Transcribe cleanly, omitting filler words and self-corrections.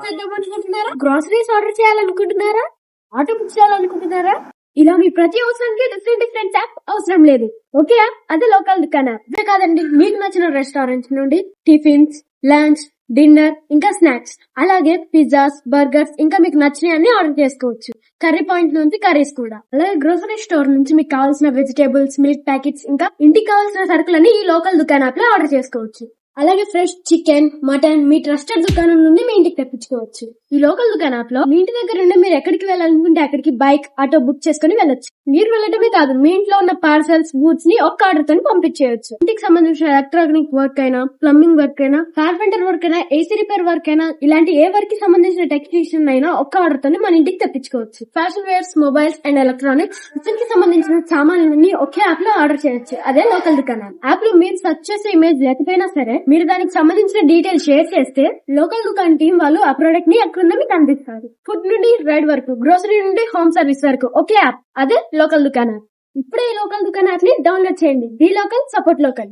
అనుకుంటున్నారా, groceries order చేయాలనుకుంటున్నారా, auto book చేయాలనుకుంటున్నారా, ఇలా మీ ప్రతి అవసరానికి డిఫరెంట్ యాప్ అవసరం లేదు. ఓకే యాప్ అదే లోకల్ దుకాణం యాప్. ఇదే కాదండి, మీకు నచ్చిన రెస్టారెంట్స్ నుండి టిఫిన్స్, లంచ్, డిన్నర్ ఇంకా స్నాక్స్, అలాగే పిజ్జాస్, బర్గర్స్ ఇంకా మీకు నచ్చినవి అన్ని ఆర్డర్ చేసుకోవచ్చు. కర్రీ పాయింట్ నుంచి కర్రీస్ కూడా. అలాగే గ్రోసరీ స్టోర్ నుంచి మీకు కావాల్సిన వెజిటేబుల్స్, మిల్క్ ప్యాకెట్స్ ఇంకా ఇంటికి కావాల్సిన సరుకులన్నీ ఈ లోకల్ దుకాణం యాప్ లో ఆర్డర్ చేసుకోవచ్చు. అలాగే ఫ్రెష్ చికెన్, మటన్ మీ ట్రస్టెడ్ దుకాణం నుండి మీ ఇంటికి తెప్పించుకోవచ్చు. ఈ లోకల్ దుకాణం యాప్ లో మీ ఇంటి దగ్గర నుండి మీరు ఎక్కడికి వెళ్ళాలనుకుంటే అక్కడికి బైక్, ఆటో బుక్ చేసుకుని వెళ్ళొచ్చు. మీరు వెళ్ళటమే కాదు, మీ ఇంట్లో ఉన్న పార్సల్స్, గూడ్స్ ని ఒక్క ఆర్డర్ తో పంపించేయచ్చు. ఇంటికి సంబంధించిన ఎలక్ట్రానిక్ వర్క్ అయినా, ప్లంబింగ్ వర్క్ అయినా, కార్పెంటర్ వర్క్ అయినా, ఏసీ రిపేర్ వర్క్ అయినా, ఇలాంటి ఏ వర్క్ కి సంబంధించిన టెక్నీషియన్ అయినా ఒక్క ఆర్డర్ తో మన ఇంటికి తెప్పించుకోవచ్చు. Fashion wears, mobiles and electronics, kitchen కి సంబంధించిన సామాన్లన్నీ ఒకే యాప్ లో ఆర్డర్ చేయొచ్చు. అదే లోకల్ దుకాణం యాప్ లో మీరు సెర్చ్ చేసే ఇమేజ్ లేకపోయినా సరే, మీరు దానికి సంబంధించిన డీటెయిల్స్ షేర్ చేస్తే లోకల్ దుకాణం టీం వాళ్ళు ఆ ప్రొడక్ట్ ని అక్కడ మీకు అందిస్తారు. ఫుడ్ నుండి రైడ్ వరకు, గ్రోసరీ నుండి హోమ్ సర్వీస్ వరకు ఒకే యాప్, అదే లోకల్ దుకాణం. ఇప్పుడే ఈ లోకల్ దుకాణం యాప్ ని డౌన్లోడ్ చేయండి. The local, support local.